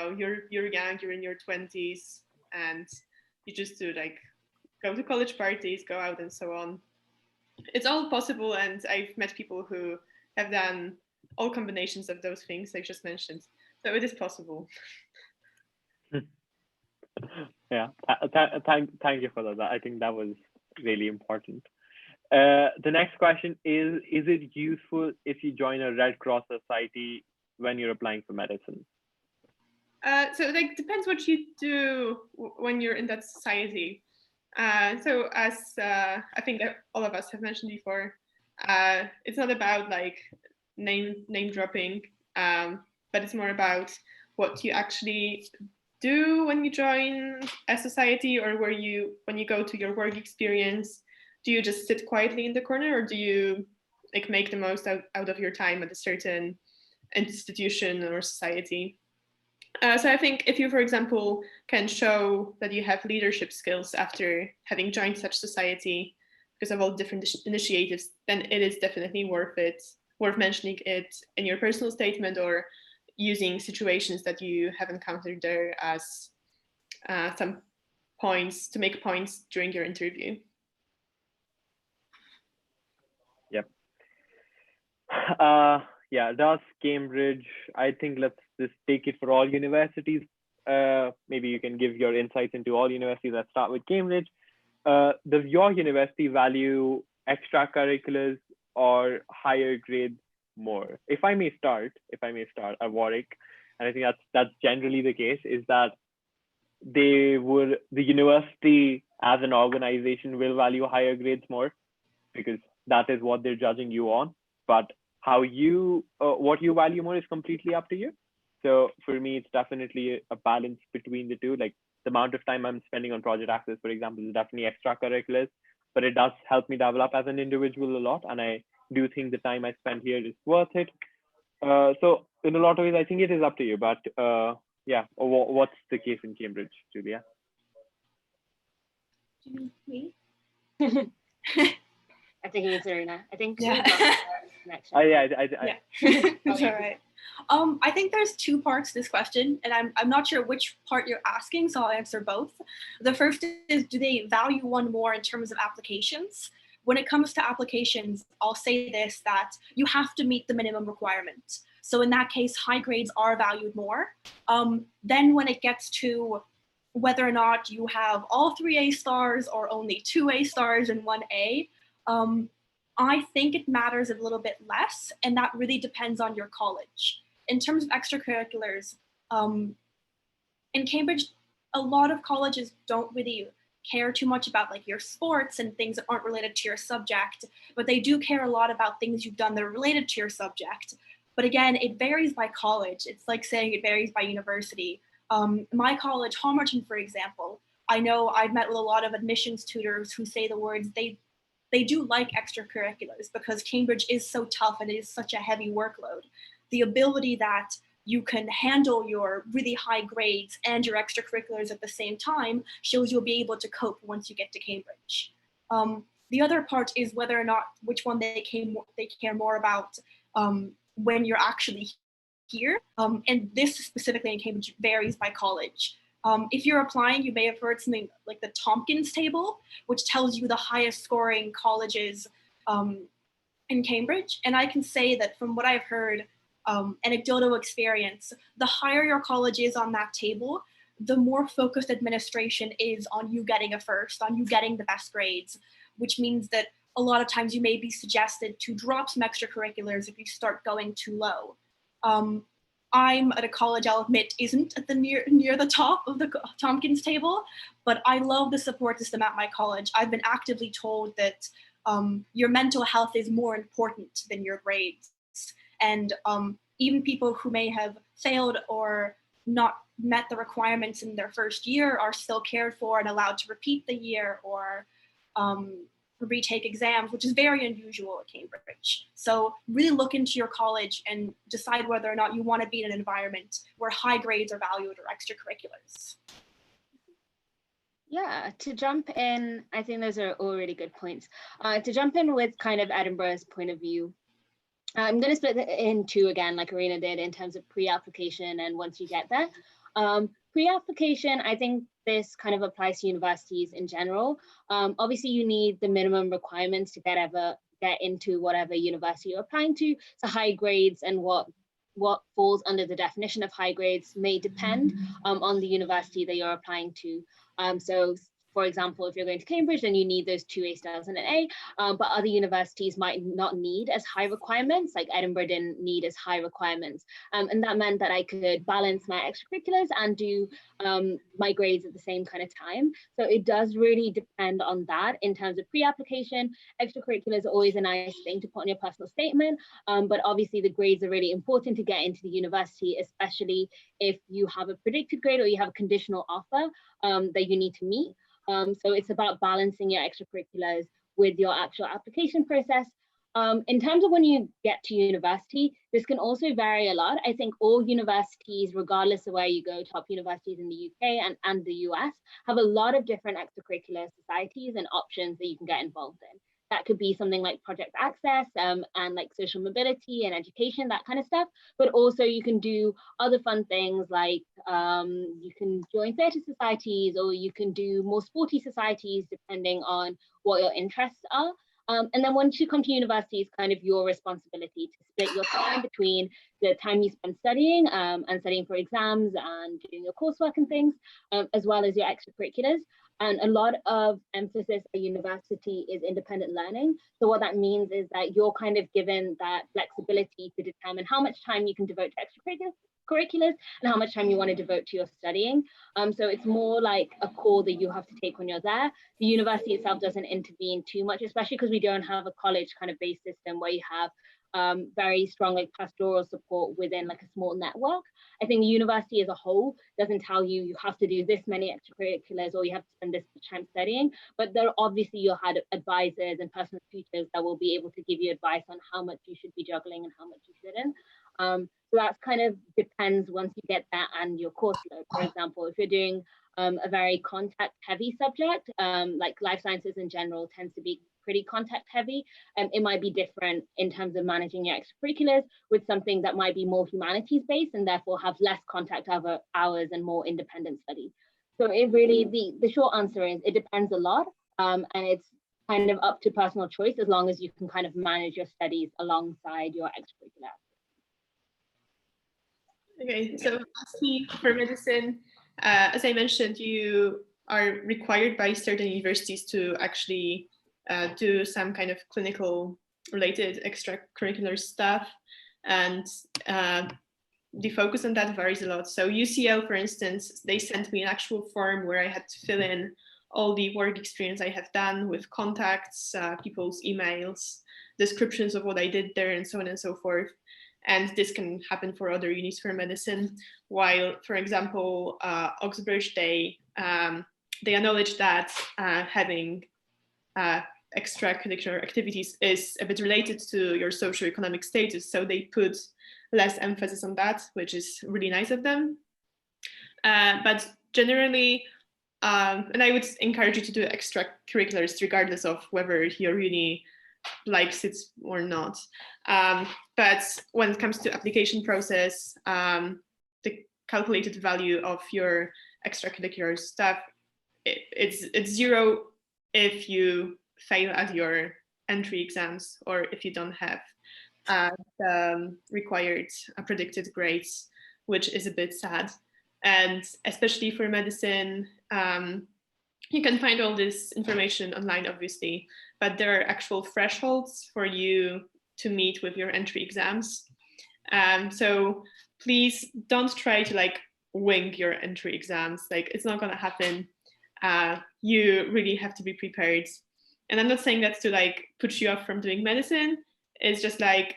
young, you're in your 20s, and you just do like go to college parties, go out, and so on. It's all possible, and I've met people who have done all combinations of those things I just mentioned. So it is possible. Yeah, thank you for that. I think that was really important. The next question is it useful if you join a Red Cross society when you're applying for medicine? So like depends what you do when you're in that society. So as I think all of us have mentioned before, it's not about like name dropping, but it's more about what you actually do when you join a society, or when you go to your work experience. Do you just sit quietly in the corner, or do you like make the most out of your time at a certain institution or society? So I think if you, for example, can show that you have leadership skills after having joined such society because of all different initiatives, then it is definitely worth mentioning it in your personal statement, or using situations that you have encountered there as some points to make points during your interview. Yep. Yeah, does Cambridge, I think let's just take it for all universities. Maybe you can give your insights into all universities. Let's start with Cambridge. Does your university value extracurriculars or higher grades more? If I may start at Warwick, and I think that's generally the case, is that the university as an organization will value higher grades more, because that is what they're judging you on. But how you what you value more is completely up to you. So for me, it's definitely a balance between the two. Like the amount of time I'm spending on project access, for example, is definitely extracurriculars, but it does help me develop as an individual a lot. And I do think the time I spend here is worth it. So in a lot of ways, I think it is up to you. But yeah, what's the case in Cambridge, Julia? Me? I think it means Serena. I think Yeah. connection. Yeah. It's all right. I think there's two parts to this question, and I'm not sure which part you're asking, so I'll answer both. The first is, do they value one more in terms of applications? When it comes to applications, I'll say this, that you have to meet the minimum requirement. So in that case, high grades are valued more. Then when it gets to whether or not you have all 3 A stars or only 2 A stars and 1 A, I think it matters a little bit less, and that really depends on your college. In terms of extracurriculars, in Cambridge, a lot of colleges don't really care too much about like your sports and things that aren't related to your subject, but they do care a lot about things you've done that are related to your subject. But again, it varies by college. It's like saying it varies by university. My college, Homerton, for example, I know I've met with a lot of admissions tutors who say the words they do like extracurriculars because Cambridge is so tough and it is such a heavy workload. The ability that you can handle your really high grades and your extracurriculars at the same time shows you'll be able to cope once you get to Cambridge. The other part is whether or not which one they care more about when you're actually here. And this specifically in Cambridge varies by college. If you're applying, you may have heard something like the Tompkins table, which tells you the highest scoring colleges in Cambridge. And I can say that from what I've heard, anecdotal experience, the higher your college is on that table, the more focused administration is on you getting a first, on you getting the best grades, which means that a lot of times you may be suggested to drop some extracurriculars if you start going too low. I'm at a college, I'll admit, isn't at the near the top of the Tompkins table, but I love the support system at my college. I've been actively told that your mental health is more important than your grades. And even people who may have failed or not met the requirements in their first year are still cared for and allowed to repeat the year or retake exams, which is very unusual at Cambridge. So really look into your college and decide whether or not you want to be in an environment where high grades are valued or extracurriculars. Yeah, to jump in, I think those are all really good points. To jump in with kind of Edinburgh's point of view, I'm going to split it in two again, like Irina did, in terms of pre-application and once you get there. Pre-application, I think this kind of applies to universities in general. Obviously, you need the minimum requirements to get into whatever university you're applying to. So high grades and what falls under the definition of high grades may depend on the university that you're applying to. So for example, if you're going to Cambridge, then you need those 2 A stars and an A, but other universities might not need as high requirements, like Edinburgh didn't need as high requirements. And that meant that I could balance my extracurriculars and do my grades at the same kind of time. So it does really depend on that in terms of pre-application. Extracurriculars are always a nice thing to put on your personal statement, but obviously the grades are really important to get into the university, especially if you have a predicted grade or you have a conditional offer that you need to meet. So it's about balancing your extracurriculars with your actual application process. In terms of when you get to university, this can also vary a lot. I think all universities, regardless of where you go, top universities in the UK and the US, have a lot of different extracurricular societies and options that you can get involved in. That could be something like project access and like social mobility and education, that kind of stuff. But also you can do other fun things like you can join theatre societies, or you can do more sporty societies depending on what your interests are. And then once you come to university, it's kind of your responsibility to split your time between the time you spend studying and studying for exams and doing your coursework and things, as well as your extracurriculars. And a lot of emphasis at university is independent learning. So what that means is that you're kind of given that flexibility to determine how much time you can devote to extracurriculars and how much time you want to devote to your studying. So it's more like a call that you have to take when you're there. The university itself doesn't intervene too much, especially because we don't have a college kind of based system where you have very strong like pastoral support within like a small network. I think the university as a whole doesn't tell you you have to do this many extracurriculars or you have to spend this much time studying, but there obviously you'll have advisors and personal tutors that will be able to give you advice on how much you should be juggling and how much you shouldn't. So that kind of depends once you get that and your course load. For example, if you're doing a very contact heavy subject, like life sciences in general tends to be pretty contact heavy, it might be different in terms of managing your extracurriculars with something that might be more humanities based and therefore have less contact hours and more independent study. So it really, the short answer is it depends a lot, and it's kind of up to personal choice as long as you can kind of manage your studies alongside your extracurricular. Okay, so lastly, for medicine, as I mentioned, you are required by certain universities to actually do some kind of clinical related extracurricular stuff, and the focus on that varies a lot. So UCL, for instance, they sent me an actual form where I had to fill in all the work experience I have done with contacts, people's emails, descriptions of what I did there, and so on and so forth. And this can happen for other unis for medicine. While, for example, Oxbridge, they acknowledge that having extracurricular activities is a bit related to your socioeconomic status, so they put less emphasis on that, which is really nice of them. But generally, and I would encourage you to do extracurriculars regardless of whether your uni likes it or not. But when it comes to application process, the calculated value of your extracurricular stuff, it's 0 if you fail at your entry exams or if you don't have the required predicted grades, which is a bit sad. And especially for medicine, you can find all this information online, obviously, but there are actual thresholds for you to meet with your entry exams. So please don't try to like wing your entry exams. Like it's not gonna happen. You really have to be prepared. And I'm not saying that to like put you off from doing medicine. It's just like,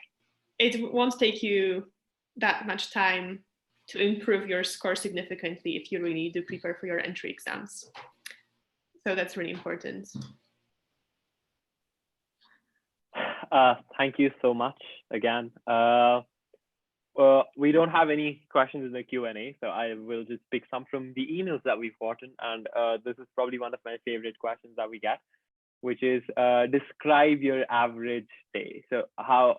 it won't take you that much time to improve your score significantly if you really do prepare for your entry exams. So that's really important. Thank you so much again. We don't have any questions in the Q&A, so I will just pick some from the emails that we've gotten. And this is probably one of my favorite questions that we get, which is describe your average day. So how,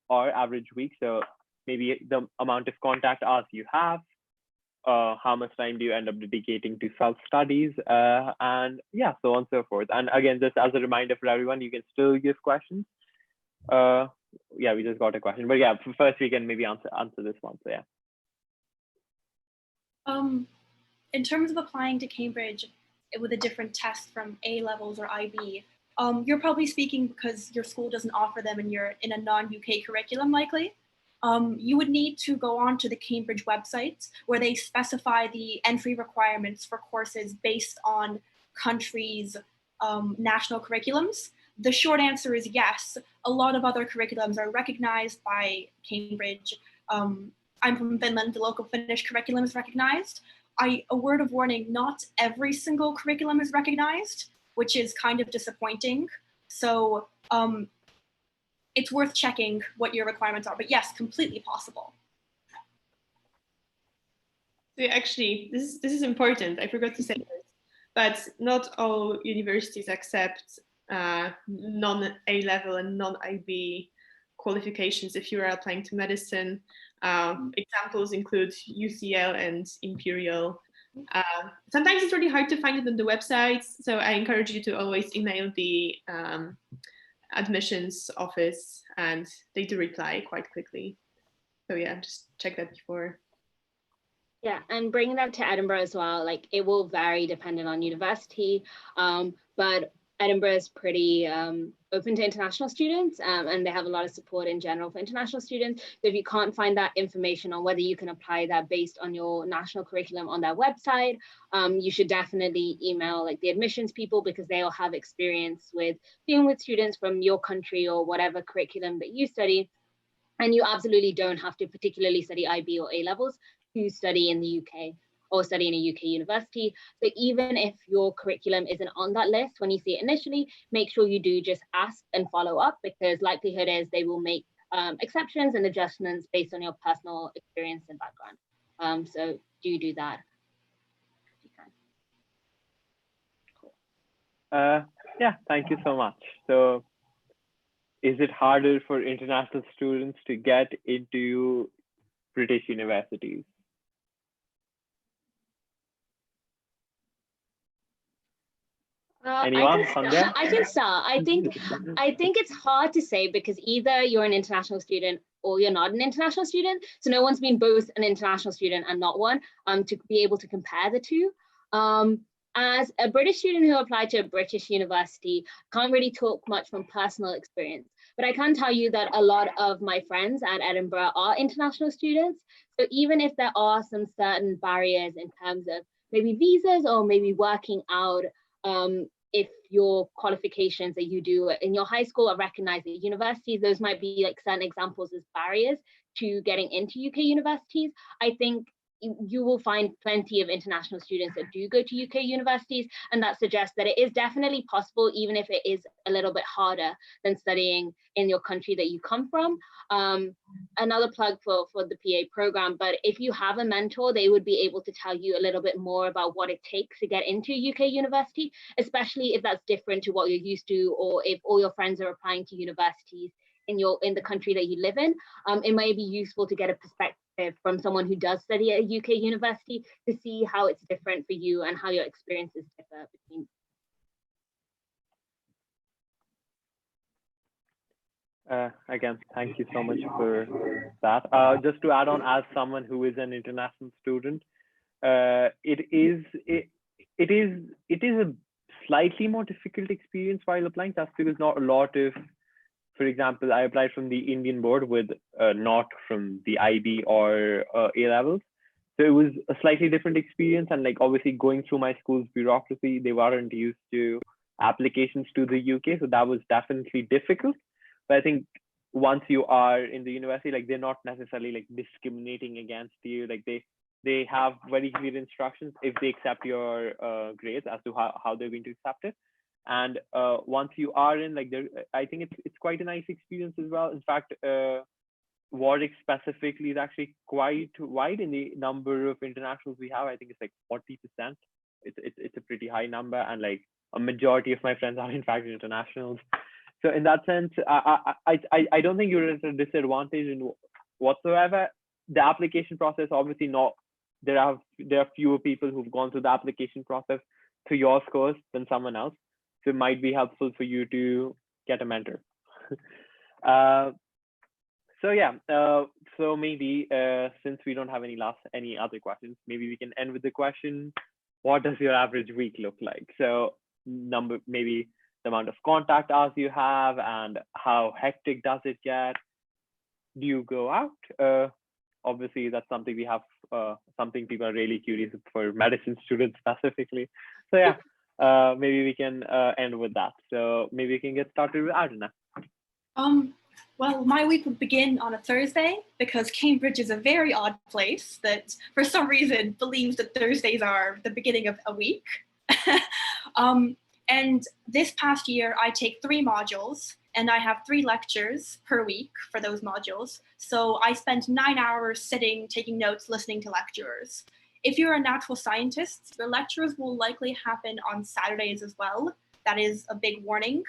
or average week. So maybe the amount of contact hours you have, how much time do you end up dedicating to self-studies, and yeah, so on and so forth. And again, just as a reminder for everyone, you can still give questions. Yeah, we just got a question, but yeah, first we can maybe answer this one. So yeah. In terms of applying to Cambridge with a different test from A levels or IB, you're probably speaking because your school doesn't offer them and you're in a non-UK curriculum likely. You would need to go on to the Cambridge website where they specify the entry requirements for courses based on countries' national curriculums. The short answer is yes. A lot of other curriculums are recognized by Cambridge. I'm from Finland, the local Finnish curriculum is recognized. A word of warning, not every single curriculum is recognized, which is kind of disappointing. So it's worth checking what your requirements are, but yes, completely possible. So actually, this is important. I forgot to say this, but not all universities accept non-A level and non-IB qualifications if you are applying to medicine. Examples include UCL and Imperial. Sometimes it's really hard to find it on the websites, so I encourage you to always email the admissions office, and they do reply quite quickly. So yeah, just check that before. Yeah, and bringing that to Edinburgh as well, like it will vary depending on university, but Edinburgh is pretty open to international students, and they have a lot of support in general for international students. So if you can't find that information on whether you can apply that based on your national curriculum on their website, you should definitely email like the admissions people, because they'll have experience with dealing with students from your country or whatever curriculum that you study. And you absolutely don't have to particularly study IB or A levels to study in the UK or study in a UK university. So even if your curriculum isn't on that list when you see it initially, make sure you do just ask and follow up, because likelihood is they will make exceptions and adjustments based on your personal experience and background. So do that if you can. Cool. Yeah, thank you so much. So is it harder for international students to get into British universities? Anyone? I can start. I think it's hard to say, because either you're an international student or you're not an international student. So no one's been both an international student and not one, to be able to compare the two. As a British student who applied to a British university, can't really talk much from personal experience, but I can tell you that a lot of my friends at Edinburgh are international students. So even if there are some certain barriers in terms of maybe visas or maybe working out, if your qualifications that you do in your high school are recognized at universities, those might be like certain examples as barriers to getting into UK universities. I think you will find plenty of international students that do go to UK universities, and that suggests that it is definitely possible, even if it is a little bit harder than studying in your country that you come from. Another plug for the PA program, but if you have a mentor, they would be able to tell you a little bit more about what it takes to get into UK university, especially if that's different to what you're used to, or if all your friends are applying to universities in the country that you live in. It might be useful to get a perspective from someone who does study at a UK university to see how it's different for you and how your experiences differ between. Again, thank you so much for that. Just to add on, as someone who is an international student, it is a slightly more difficult experience while applying, just because not a lot of for example, I applied from the Indian board with not from the IB or A levels. So it was a slightly different experience. And like obviously going through my school's bureaucracy, they weren't used to applications to the UK. So that was definitely difficult. But I think once you are in the university, like they're not necessarily like discriminating against you. Like they have very clear instructions if they accept your grades as to how they're going to accept it. And once you are in, like there, I think it's quite a nice experience as well. In fact, Warwick specifically is actually quite wide in the number of internationals we have. I think it's like 40%. It's a pretty high number, and like a majority of my friends are in fact internationals. So in that sense, I don't think you're at a disadvantage in whatsoever. The application process, obviously not. There are fewer people who've gone through the application process to your scores than someone else. So it might be helpful for you to get a mentor. So yeah, so maybe since we don't have any other questions, maybe we can end with the question: what does your average week look like? So maybe the amount of contact hours you have, and how hectic does it get? Do you go out? Obviously, that's something we have. Something people are really curious for medicine students specifically. So yeah, maybe we can end with that. So maybe we can get started with Arjuna. Well, my week would begin on a Thursday because Cambridge is a very odd place that for some reason believes that Thursdays are the beginning of a week. And this past year, I take 3 modules and I have 3 lectures per week for those modules. So I spend 9 hours sitting, taking notes, listening to lecturers. If you're a natural scientist, your lectures will likely happen on Saturdays as well. That is a big warning.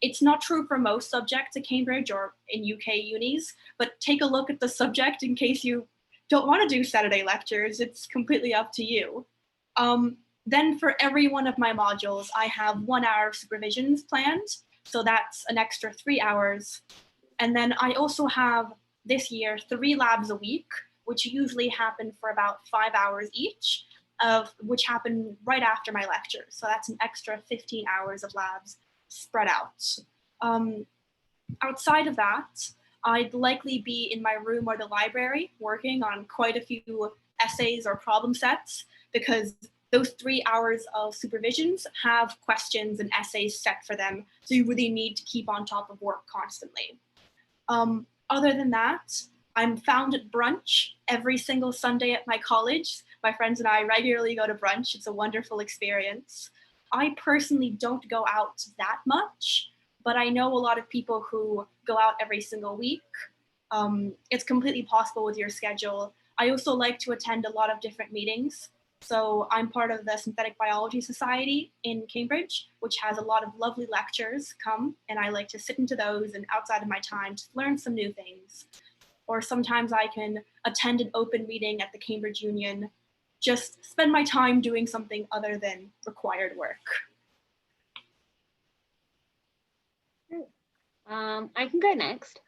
It's not true for most subjects at Cambridge or in UK unis, but take a look at the subject in case you don't want to do Saturday lectures. It's completely up to you. Then for every one of my modules, I have 1 hour of supervisions planned. So that's an extra 3 hours. And then I also have this year 3 labs a week, which usually happen for about 5 hours each, which happen right after my lecture. So that's an extra 15 hours of labs spread out. Outside of that, I'd likely be in my room or the library working on quite a few essays or problem sets, because those 3 hours of supervisions have questions and essays set for them. So you really need to keep on top of work constantly. Other than that, I'm found at brunch every single Sunday at my college. My friends and I regularly go to brunch. It's a wonderful experience. I personally don't go out that much, but I know a lot of people who go out every single week. It's completely possible with your schedule. I also like to attend a lot of different meetings. So I'm part of the Synthetic Biology Society in Cambridge, which has a lot of lovely lectures come, and I like to sit into those and outside of my time to learn some new things. Or sometimes I can attend an open meeting at the Cambridge Union, just spend my time doing something other than required work. I can go next.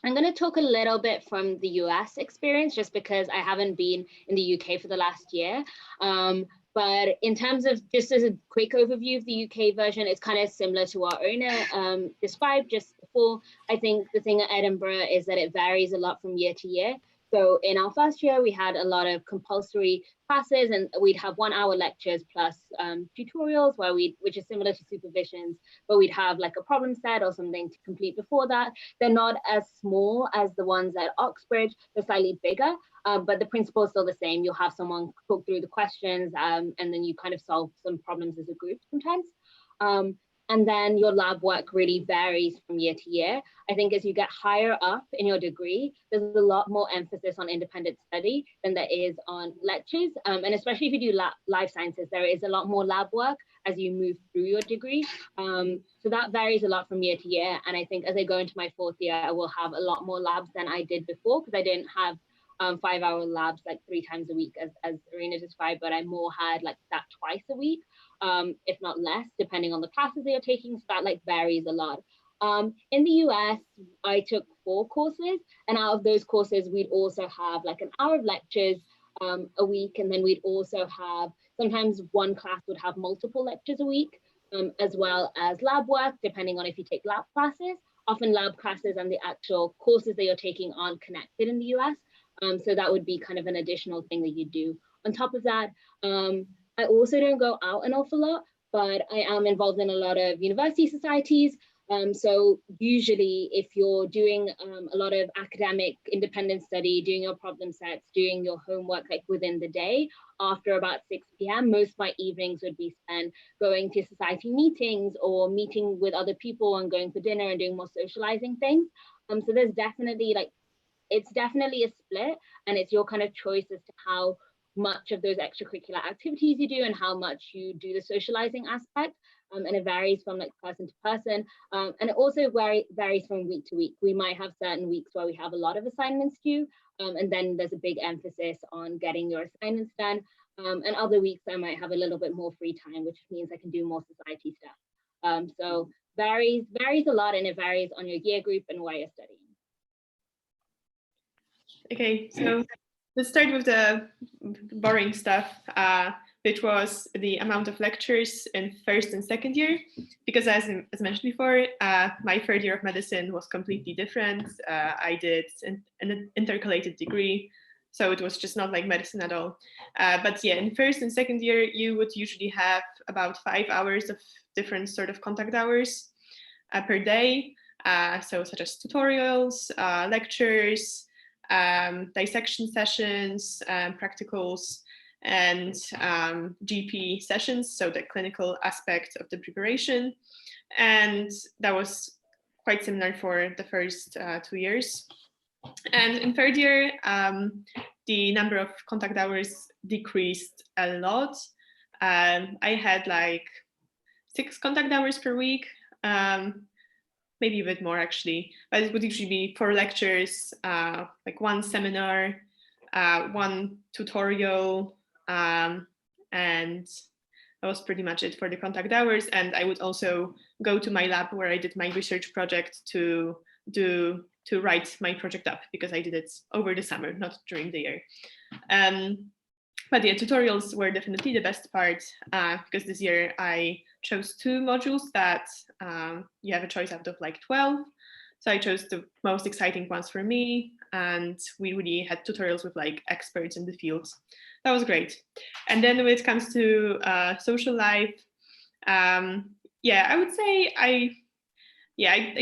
I'm going to talk a little bit from the US experience, just because I haven't been in the UK for the last year. But in terms of, just as a quick overview of the UK version, it's kind of similar to what Ona described just before. I think the thing at Edinburgh is that it varies a lot from year to year. So in our first year, we had a lot of compulsory classes, and we'd have 1 hour lectures plus tutorials which is similar to supervisions, but we'd have like a problem set or something to complete before that. They're not as small as the ones at Oxbridge, they're slightly bigger, but the principle is still the same. You'll have someone talk through the questions, and then you kind of solve some problems as a group sometimes. And then your lab work really varies from year to year. I think as you get higher up in your degree, there's a lot more emphasis on independent study than there is on lectures. And especially if you do life sciences, there is a lot more lab work as you move through your degree. So that varies a lot from year to year. And I think as I go into my 4th year, I will have a lot more labs than I did before, because I didn't have 5 hour labs like 3 times a week as Irina described, but I more had like that twice a week, if not less, depending on the classes they are taking. So that like varies a lot. In the US, I took 4 courses, and out of those courses, we'd also have like an hour of lectures a week, and then we'd also have, sometimes one class would have multiple lectures a week. as well as lab work, depending on if you take lab classes. Often lab classes and the actual courses that you're taking aren't connected in the US. So that would be kind of an additional thing that you do. On top of that, I also don't go out an awful lot, but I am involved in a lot of university societies. So usually if you're doing a lot of academic independent study, doing your problem sets, doing your homework like within the day, after about 6 p.m., most of my evenings would be spent going to society meetings or meeting with other people and going for dinner and doing more socializing things. So there's definitely like, it's definitely a split, and it's your kind of choice as to how much of those extracurricular activities you do and how much you do the socializing aspect. And it varies from like person to person. And it also varies from week to week. We might have certain weeks where we have a lot of assignments due, and then there's a big emphasis on getting your assignments done. And other weeks I might have a little bit more free time, which means I can do more society stuff. So varies a lot, and it varies on your year group and where you're studying. Okay, so let's start with the boring stuff, which was the amount of lectures in first and second year, because as mentioned before, my third year of medicine was completely different. I did an intercalated degree, so it was just not like medicine at all. But yeah, in first and second year, you would usually have about 5 hours of different sort of contact hours per day. So such as tutorials, lectures, dissection sessions, practicals, and GP sessions, so the clinical aspect of the preparation. And that was quite similar for the first 2 years. And in third year, the number of contact hours decreased a lot. I had like 6 contact hours per week, maybe a bit more actually, but it would usually be 4 lectures, like 1 seminar, 1 tutorial, and that was pretty much it for the contact hours. And I would also go to my lab where I did my research project to write my project up, because I did it over the summer, not during the year. But yeah, tutorials were definitely the best part, because this year I chose 2 modules that you have a choice out of like 12. So I chose the most exciting ones for me, and we really had tutorials with like experts in the field. That was great. And then when it comes to social life, yeah, I would say I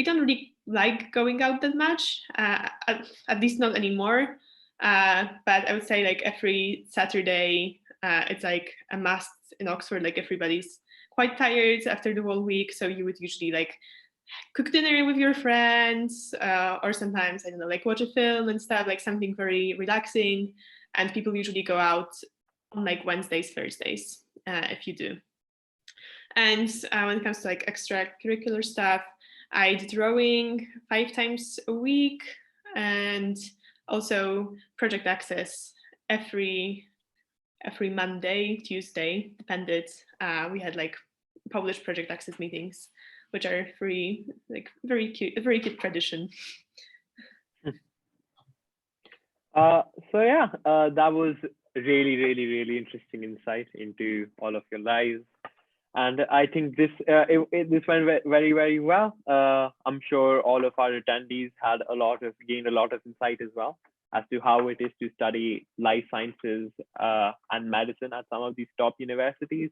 don't really like going out that much, at least not anymore. But I would say like every Saturday, it's like a must in Oxford. Like everybody's quite tired after the whole week, so you would usually like cook dinner with your friends, or sometimes, I don't know, like watch a film and stuff, like something very relaxing. And people usually go out on like Wednesdays, Thursdays, if you do. And when it comes to like extracurricular stuff, I did rowing 5 times a week, and also project access every Monday, Tuesday, depended. We had like published project access meetings, which are free, like very cute, a very cute tradition. So yeah, that was really interesting insight into all of your lives, and I think this this went very well. I'm sure all of our attendees gained a lot of insight as well as to how it is to study life sciences and medicine at some of these top universities.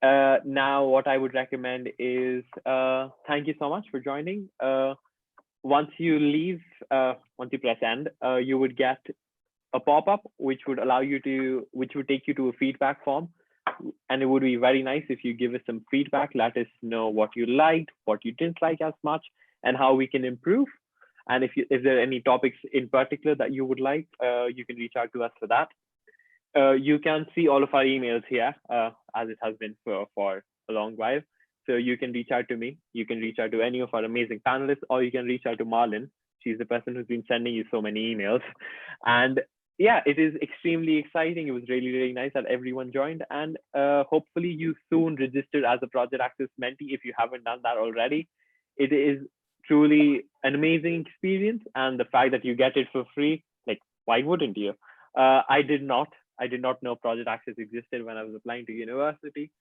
Now, what I would recommend is thank you so much for joining. Once you leave, once you press end, you would get a pop-up which would take you to a feedback form. And it would be very nice if you give us some feedback, let us know what you liked, what you didn't like as much, and how we can improve. And if there are any topics in particular that you would like, you can reach out to us for that. You can see all of our emails here, as it has been for a long while. So you can reach out to me, you can reach out to any of our amazing panelists, or you can reach out to Marlon. She's the person who's been sending you so many emails. And yeah, it is extremely exciting. It was really nice that everyone joined. And hopefully you soon register as a Project Access mentee if you haven't done that already. It is truly an amazing experience. And the fact that you get it for free, like, why wouldn't you? I did not know Project Access existed when I was applying to university.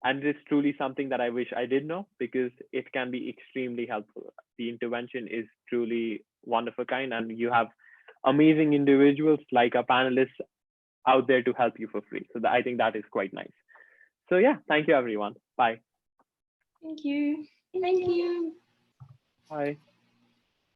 And it's truly something that I wish I did know, because it can be extremely helpful. The intervention is truly one of a kind, and you have amazing individuals like our panelists out there to help you for free. So I think that is quite nice. So yeah, thank you everyone. Bye. Thank you. Thank you. Bye.